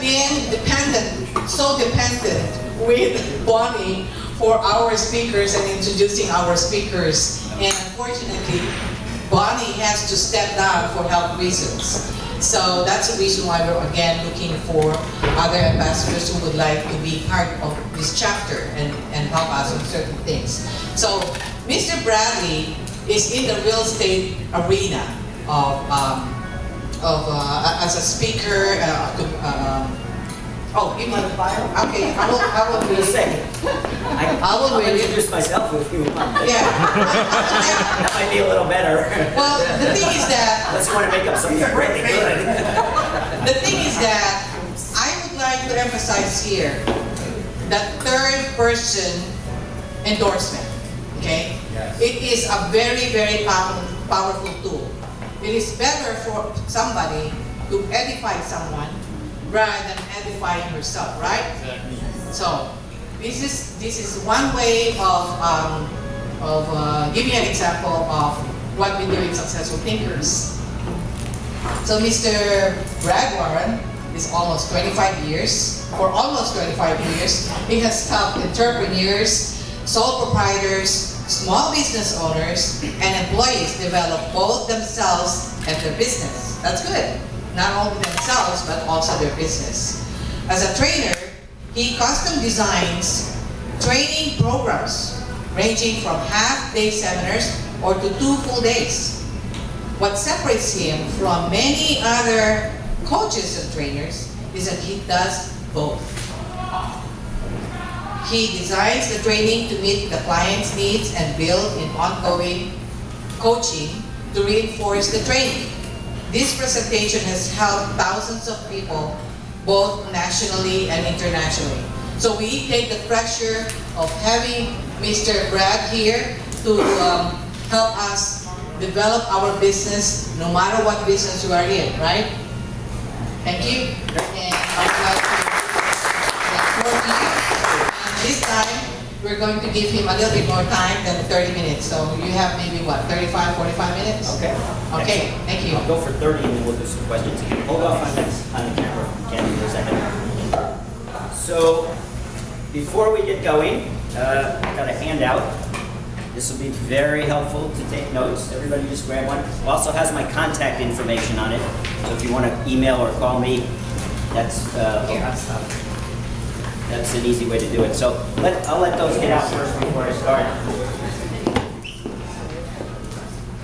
been so dependent with Bonnie for our speakers and introducing our speakers. And unfortunately, Bonnie has to step down for health reasons. So that's the reason why we're again looking for other ambassadors who would like to be part of this chapter and help us on certain things. So Mr. Bradley is in the real estate arena as a speaker. Give me the bio. Okay, I will Wait a second. I'll really introduce myself if you want. Yeah. That might be a little better. Well, the thing is that Unless you want to make up something really good. the thing is that I would like to emphasize here that third person endorsement. Okay? Yes. It is a very, very powerful tool. It is better for somebody to edify someone rather than edifying yourself, right? Exactly. So this is one way of giving an example of what we do in Successful Thinkers. So Mr. Brad Warren is almost 25 years. For almost 25 years, he has helped entrepreneurs, sole proprietors, small business owners, and employees develop both themselves and their business. That's good. Not only themselves, but also their business. As a trainer, he custom designs training programs ranging from half-day seminars or to 2 full days. What separates him from many other coaches and trainers is that he does both. He designs the training to meet the client's needs and build in ongoing coaching to reinforce the training. This presentation has helped thousands of people, both nationally and internationally. So we take the pressure of having Mr. Brad here to help us develop our business, no matter what business you are in, right? Thank you. And I would like to thank you. And this time, we're going to give him a little bit more time than 30 minutes. So you have maybe what, 35, 45 minutes? Okay. Okay, thank you. I'll go for 30 and then we'll do some questions. Hold off on the camera, Candy, for a second. So, before we get going, I've got a handout. This will be very helpful to take notes. Everybody just grab one. It also has my contact information on it. So if you want to email or call me, that's an easy way to do it. So I'll let those get out first before I start.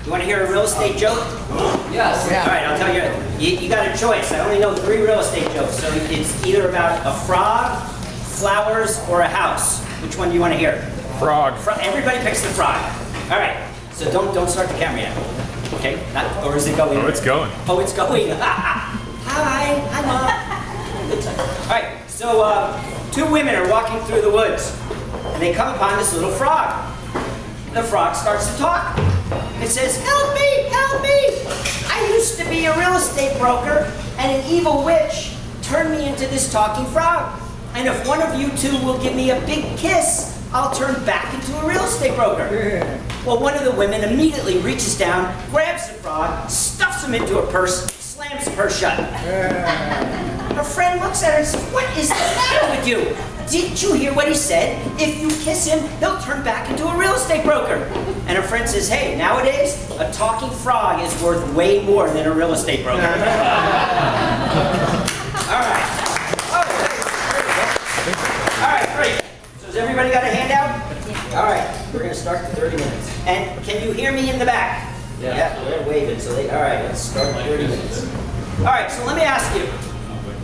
You want to hear a real estate joke? Yes. Yeah. All right, I'll tell you. You got a choice. I only know 3 real estate jokes. So it's either about a frog, flowers, or a house. Which one do you want to hear? Frog. Everybody picks the frog. All right. So don't start the camera yet. Okay? Or is it going? Oh, it's going. Oh, it's going. Hi, Mom. All right. So 2 women are walking through the woods, and they come upon this little frog. The frog starts to talk. It says, "Help me, help me! I used to be a real estate broker, and an evil witch turned me into this talking frog. And if one of you 2 will give me a big kiss, I'll turn back into a real estate broker." Well, one of the women immediately reaches down, grabs the frog, stuffs him into a purse, slams the purse shut. Her friend looks at her and says, "What is the matter with you? Didn't you hear what he said? If you kiss him, he'll turn back into a real estate broker." And her friend says, "Hey, nowadays, a talking frog is worth way more than a real estate broker." All right. All right, great. So has everybody got a handout? All right, we're going to start in 30 minutes. And can you hear me in the back? Yeah, they're waving. So all right, let's start in 30 minutes. All right, so let me ask you.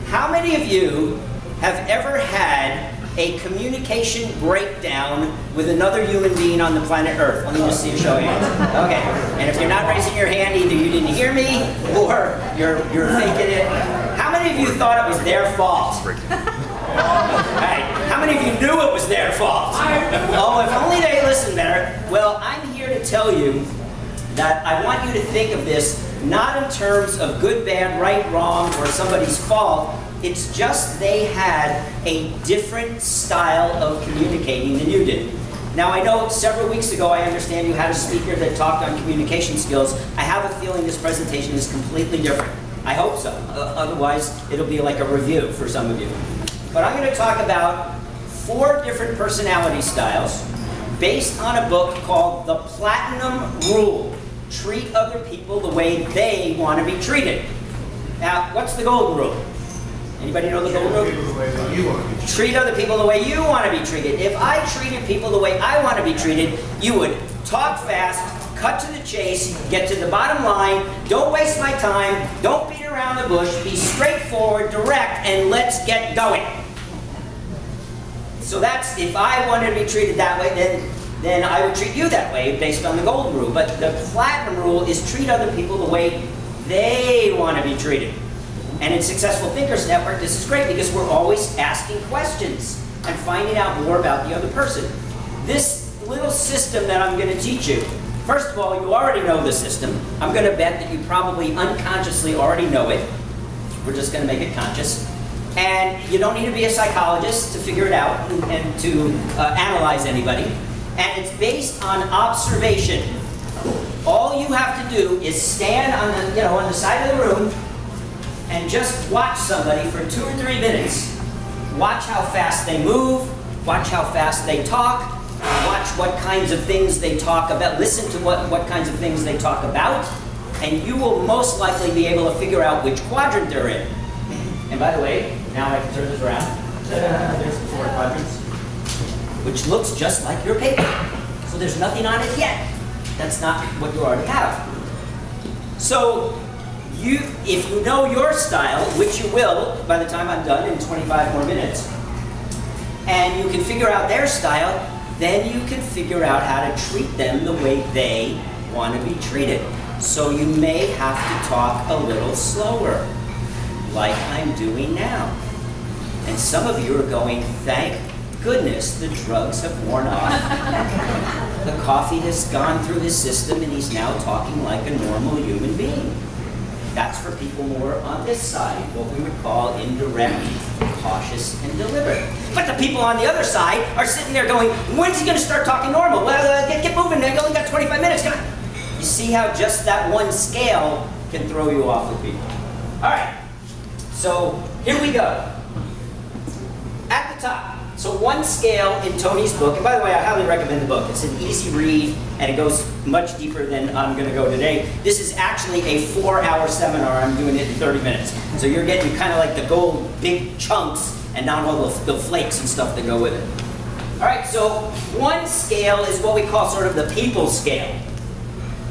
How many of you have ever had a communication breakdown with another human being on the planet Earth? Let me just see a show of hands. Okay, and if you're not raising your hand, either you didn't hear me or you're faking it. How many of you thought it was their fault? Right. How many of you knew it was their fault? Oh, if only they listened better. Well, I'm here to tell you that I want you to think of this not in terms of good, bad, right, wrong, or somebody's fault. It's just they had a different style of communicating than you did. Now, I know several weeks ago, I understand you had a speaker that talked on communication skills. I have a feeling this presentation is completely different. I hope so. Otherwise, it'll be like a review for some of you. But I'm going to talk about 4 different personality styles based on a book called The Platinum Rule. Treat other people the way they want to be treated. Now, what's the golden rule? Anybody know the golden rule? Treat other people the way you want to be treated. If I treated people the way I want to be treated, you would talk fast, cut to the chase, get to the bottom line, don't waste my time, don't beat around the bush, be straightforward, direct, and let's get going. So that's, if I wanted to be treated that way, then I would treat you that way based on the golden rule. But the platinum rule is treat other people the way they want to be treated. And in Successful Thinkers Network, this is great because we're always asking questions and finding out more about the other person. This little system that I'm going to teach you, first of all, you already know the system. I'm going to bet that you probably unconsciously already know it. We're just going to make it conscious. And you don't need to be a psychologist to figure it out and to analyze anybody. And it's based on observation. All you have to do is stand on the side of the room and just watch somebody for 2 or 3 minutes. Watch how fast they move, watch how fast they talk, watch what kinds of things they talk about, listen to what kinds of things they talk about, and you will most likely be able to figure out which quadrant they're in. And by the way, now I can turn this around. There's the 4 quadrants, which looks just like your paper. So there's nothing on it yet. That's not what you already have. So if you know your style, which you will by the time I'm done in 25 more minutes, and you can figure out their style, then you can figure out how to treat them the way they want to be treated. So you may have to talk a little slower, like I'm doing now. And some of you are going, thank goodness the drugs have worn off. The coffee has gone through his system and he's now talking like a normal human being. That's for people more on this side, what we would call indirect, cautious, and deliberate. But the people on the other side are sitting there going, when's he going to start talking normal? Well, get moving, you only got 25 minutes. Come on. You see how just that one scale can throw you off with people. All right, so here we go. At the top, so one scale in Tony's book, and by the way, I highly recommend the book. It's an easy read, and it goes much deeper than I'm going to go today. This is actually a 4-hour seminar. I'm doing it in 30 minutes. So you're getting kind of like the gold big chunks and not all the flakes and stuff that go with it. All right, so one scale is what we call sort of the people scale.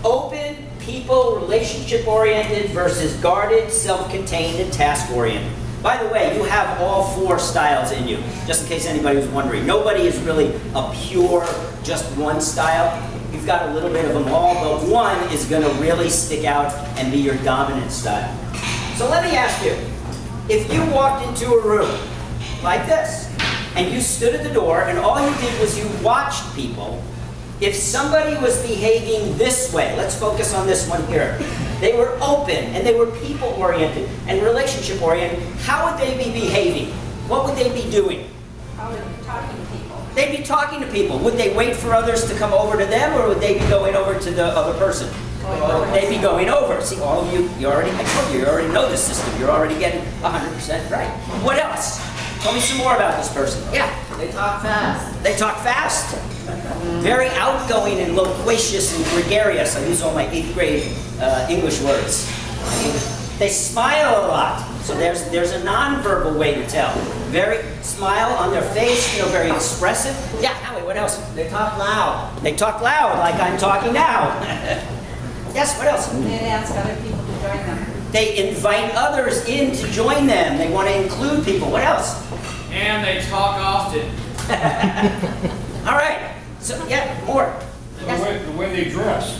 Open, people, relationship-oriented versus guarded, self-contained, and task-oriented. By the way, you have all 4 styles in you, just in case anybody was wondering. Nobody is really a pure, just one style. You've got a little bit of them all, but one is going to really stick out and be your dominant style. So let me ask you, if you walked into a room like this, and you stood at the door, and all you did was you watched people, if somebody was behaving this way, let's focus on this one here. They were open, and they were people-oriented and relationship-oriented. How would they be behaving? What would they be doing? Probably talking to people. They'd be talking to people. Would they wait for others to come over to them, or would they be going over to the other person? They'd be going over. See, all of you, I told you, you already know the system. You're already getting 100% right. What else? Tell me some more about this person. Yeah. They talk fast. They talk fast. Very outgoing and loquacious and gregarious. I use all my 8th grade English words. They smile a lot. So there's a nonverbal way to tell. Very smile on their face, very expressive. Yeah, Howie, what else? They talk loud. They talk loud, like I'm talking now. Yes, what else? They ask other people to join them. They invite others in to join them. They want to include people. What else? And they talk often. All right. So, yeah, more. Yes. The way they dress.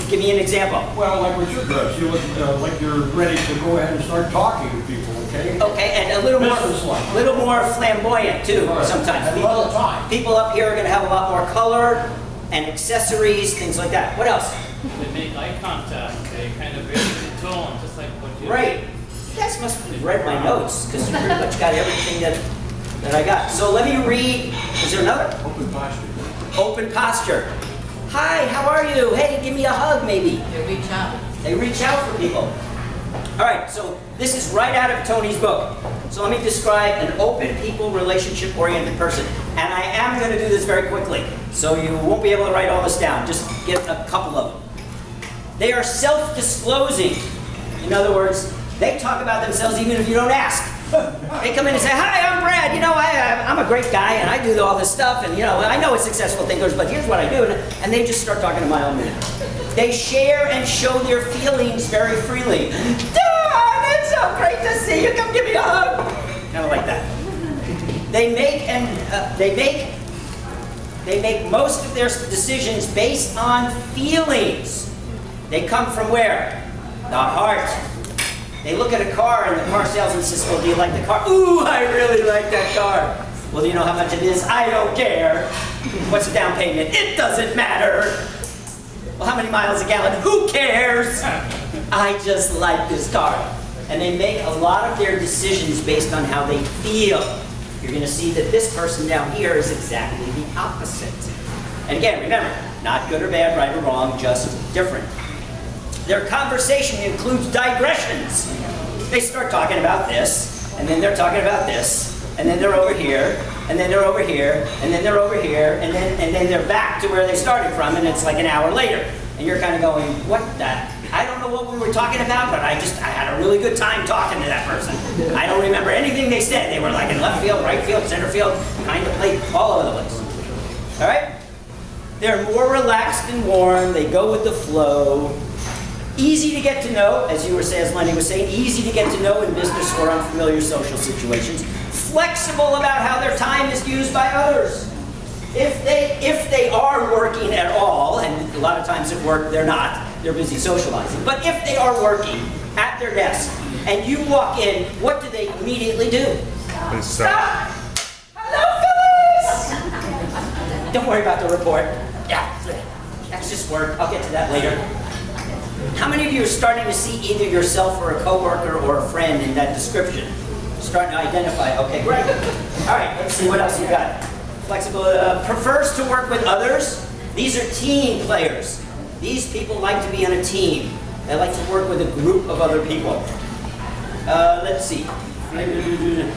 Give me an example. Well, like with your dress, you look like you're ready to go ahead and start talking to people, okay? Okay, and a little more flamboyant too, Right. sometimes. And a lot of time. People up here are going to have a lot more color and accessories, things like that. What else? They make eye contact. They kind of vary the tone, just like what you. Right. You guys must have read my notes because you pretty much got everything that I got. So let me read. Is there another? Open posture. Open posture. Hi, how are you? Hey, give me a hug, maybe. They reach out. They reach out for people. All right, so this is right out of Tony's book. So let me describe an open, people, relationship-oriented person. And I am going to do this very quickly, so you won't be able to write all this down. Just get a couple of them. They are self-disclosing. In other words, they talk about themselves even if you don't ask. They come in and say, "Hi, I'm Brad. You know, I'm a great guy, and I do all this stuff, and you know, I know it's successful thinkers, but here's what I do." And they just start talking a mile a minute. They share and show their feelings very freely. "Dad, it's so great to see you. Come give me a hug." Kind of like that. They make most of their decisions based on feelings. They come from where? The heart. They look at a car and the car salesman says, "Well, do you like the car?" "Ooh, I really like that car." "Well, do you know how much it is?" "I don't care." "What's the down payment?" "It doesn't matter." "Well, how many miles a gallon?" "Who cares? I just like this car." And they make a lot of their decisions based on how they feel. You're going to see that this person down here is exactly the opposite. And again, remember, not good or bad, right or wrong, just different. Their conversation includes digressions. They start talking about this, and then they're talking about this, and then they're over here, and then they're over here, and then they're over here, and then they're back to where they started from, and it's like an hour later. And you're kind of going, "What the? I don't know what we were talking about, but I had a really good time talking to that person. I don't remember anything they said. They were like in left field, right field, center field, kind of played all over the place." All right? They're more relaxed and warm. They go with the flow. Easy to get to know, as Lenny was saying, easy to get to know in business or unfamiliar social situations. Flexible about how their time is used by others. If they are working at all, and a lot of times at work they're not, they're busy socializing, but if they are working at their desk and you walk in, what do they immediately do? Stop! "Hello, Phyllis!" "Don't worry about the report." "Yeah, that's just work. I'll get to that later." How many of you are starting to see either yourself or a coworker or a friend in that description? Starting to identify. Okay, great. All right, let's see what else you got. Flexible, prefers to work with others. These are team players. These people like to be on a team. They like to work with a group of other people. Let's see.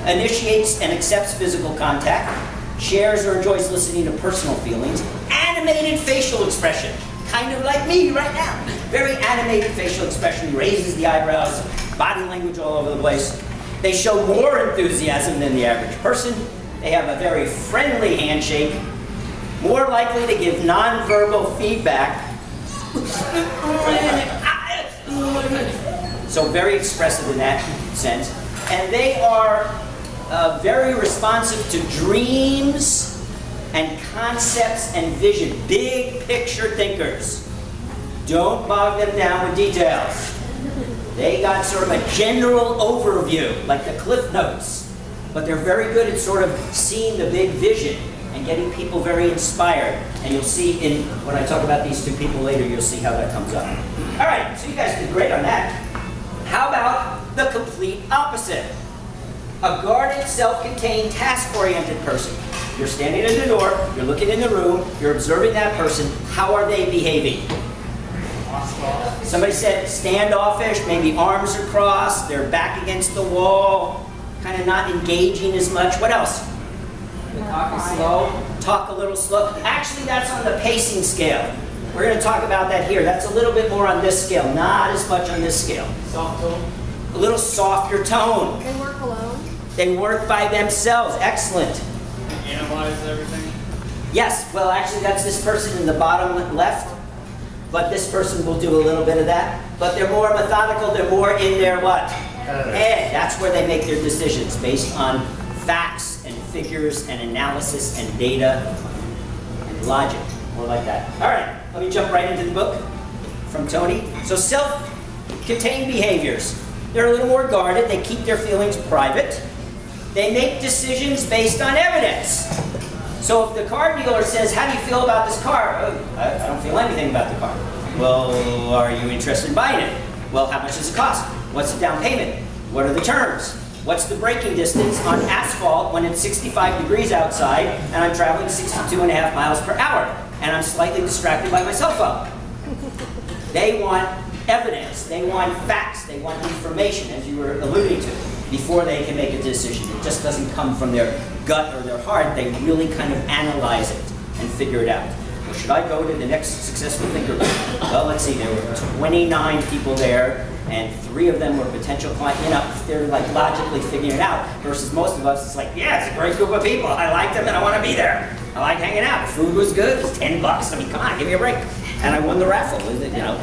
Initiates and accepts physical contact. Shares or enjoys listening to personal feelings. Animated facial expression. Kind of like me right now. Very animated facial expression, raises the eyebrows, body language all over the place. They show more enthusiasm than the average person. They have a very friendly handshake, more likely to give nonverbal feedback. So very expressive in that sense. And they are very responsive to dreams and concepts and vision. Big picture thinkers. Don't bog them down with details. They got sort of a general overview, like the Cliff Notes. But they're very good at sort of seeing the big vision and getting people very inspired. And you'll see when I talk about these two people later, you'll see how that comes up. All right, so you guys did great on that. How about the complete opposite? A guarded, self-contained, task-oriented person. You're standing at the door, you're looking in the room, you're observing that person. How are they behaving? Somebody said standoffish, maybe arms are crossed, they're back against the wall, kind of not engaging as much. What else? Talk slow. Talk a little slow. Actually, that's on the pacing scale. We're going to talk about that here. That's a little bit more on this scale, not as much on this scale. Soft tone. A little softer tone. They work alone? They work by themselves. Excellent. Analyze everything. Yes, well, actually, that's this person in the bottom left. But this person will do a little bit of that. But they're more methodical. They're more in their what? Head. That's where they make their decisions based on facts and figures and analysis and data and logic. More like that. All right, let me jump right into the book from Tony. So self-contained behaviors. They're a little more guarded. They keep their feelings private. They make decisions based on evidence. So if the car dealer says, "How do you feel about this car?" "Oh, I don't feel anything about the car." "Well, are you interested in buying it?" "Well, how much does it cost?" "What's the down payment?" "What are the terms?" "What's the braking distance on asphalt when it's 65 degrees outside and I'm traveling 62.5 miles per hour and I'm slightly distracted by my cell phone?" They want evidence, they want facts, they want information, as you were alluding to, before they can make a decision. It just doesn't come from their gut or their heart. They really kind of analyze it and figure it out. Well, should I go to the next successful thinker? Well, let's see, there were 29 people there, and 3 of them were potential clients. You know, they're like logically figuring it out, versus most of us, it's like, yeah, it's a great group of people. I like them and I want to be there. I like hanging out. The food was good. It was $10. I mean, come on, give me a break. And I won the raffle, you know.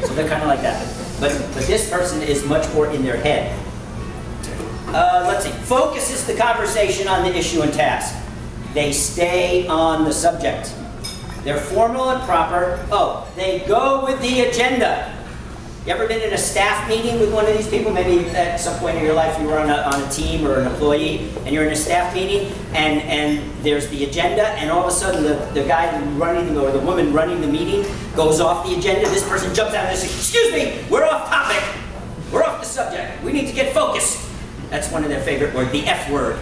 So they're kind of like that. But this person is much more in their head. Let's see. Focuses the conversation on the issue and task. They stay on the subject. They're formal and proper. Oh, they go with the agenda. You ever been in a staff meeting with one of these people? Maybe at some point in your life you were on a team or an employee, and you're in a staff meeting, and there's the agenda, and all of a sudden the guy running, or the woman running the meeting goes off the agenda. This person jumps out and says, "Excuse me, we're off topic. We're off the subject. We need to get focused." That's one of their favorite words, the F word.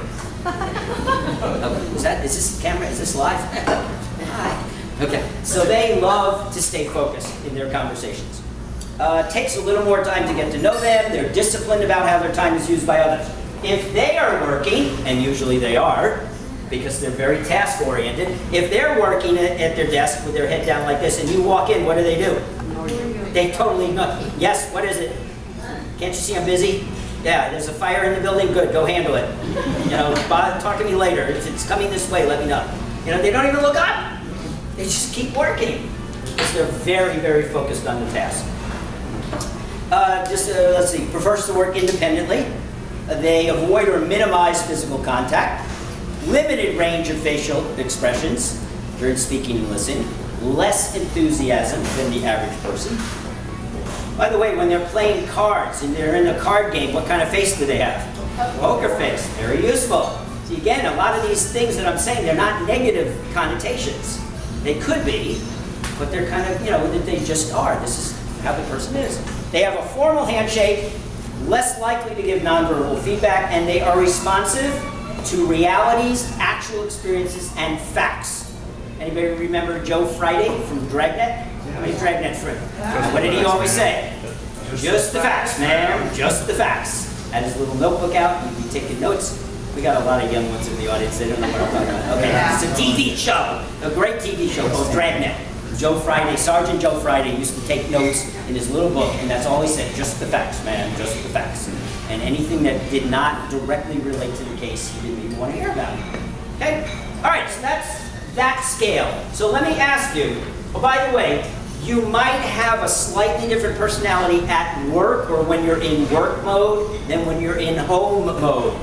Okay. Is this camera? Is this live? Hi. Okay. So they love to stay focused in their conversations. Takes a little more time to get to know them. They're disciplined about how their time is used by others. If they are working, and usually they are, because they're very task-oriented, if they're working at their desk with their head down like this, and you walk in, what do? They totally know. Yes, what is it? Can't you see I'm busy? Yeah, there's a fire in the building. Good, go handle it. You know, talk to me later. If it's coming this way, let me know. You know, they don't even look up. They just keep working because they're very, very focused on the task. Let's see, prefers to work independently. They avoid or minimize physical contact. Limited range of facial expressions during speaking and listening. Less enthusiasm than the average person. By the way, when they're playing cards and they're in a card game, what kind of face do they have? Poker face, very useful. See, again, a lot of these things that I'm saying, they're not negative connotations. They could be, but they're kind of, you know, they just are. This is how the person is. They have a formal handshake, less likely to give nonverbal feedback, and they are responsive to realities, actual experiences, and facts. Anybody remember Joe Friday from Dragnet? How many Dragnet friends? What did he always say? Just the facts, man, just the facts. Had his little notebook out, he'd be taking notes. We got a lot of young ones in the audience, they don't know what I'm talking about. Okay, it's a TV show, a great TV show called Dragnet. Joe Friday, Sergeant Joe Friday used to take notes in his little book, and that's all he said, just the facts, man, just the facts. And anything that did not directly relate to the case, he didn't even want to hear about it. Okay? All right, so that's that scale. So let me ask you, oh, by the way, you might have a slightly different personality at work or when you're in work mode than when you're in home mode.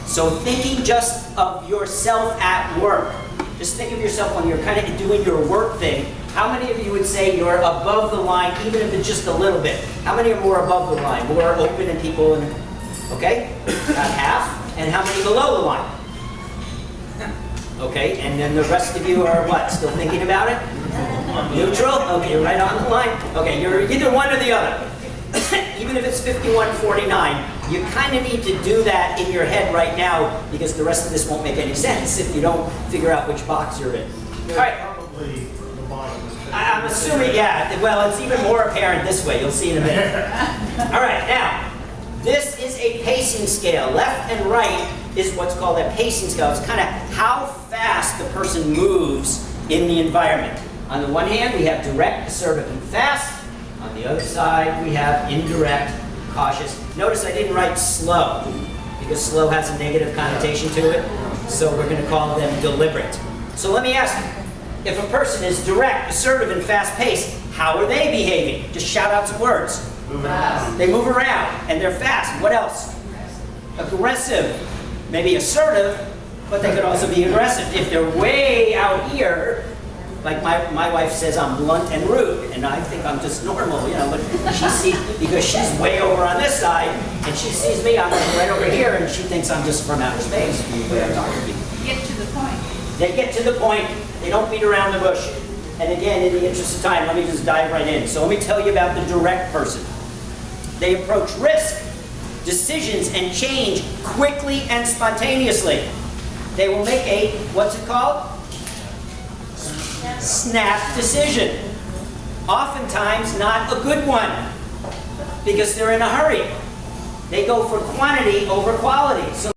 So thinking just of yourself at work, just think of yourself when you're kind of doing your work thing. How many of you would say you're above the line, even if it's just a little bit? How many are more above the line, more open and people, and, okay? About half. And how many below the line? Okay, and then the rest of you are what? Still thinking about it? Neutral? Okay, you're right on the line. Okay, you're either one or the other. Even if it's 51-49, you kind of need to do that in your head right now because the rest of this won't make any sense if you don't figure out which box you're in. All right. Probably the bottom. I'm assuming, yeah. Well, it's even more apparent this way. You'll see in a minute. All right, now, this is a pacing scale. Left and right is what's called a pacing scale. It's kind of how fast the person moves in the environment. On the one hand, we have direct, assertive, and fast. On the other side, we have indirect, cautious. Notice I didn't write slow, because slow has a negative connotation to it, so we're going to call them deliberate. So let me ask you, if a person is direct, assertive, and fast-paced, how are they behaving? Just shout out some words. They move around, and they're fast. What else? Aggressive. Maybe assertive, but they could also be aggressive. If they're way out here, like my wife says I'm blunt and rude, and I think I'm just normal, you know, but she sees, because she's way over on this side, and she sees me, I'm right over here, and she thinks I'm just from outer space. Get to the point. They get to the point, they don't beat around the bush. And again, in the interest of time, let me just dive right in. So let me tell you about the direct person. They approach risk, decisions, and change quickly and spontaneously. They will make a, what's it called? Snap decision. oftentimes not a good one because they're in a hurry. They go for quantity over quality. So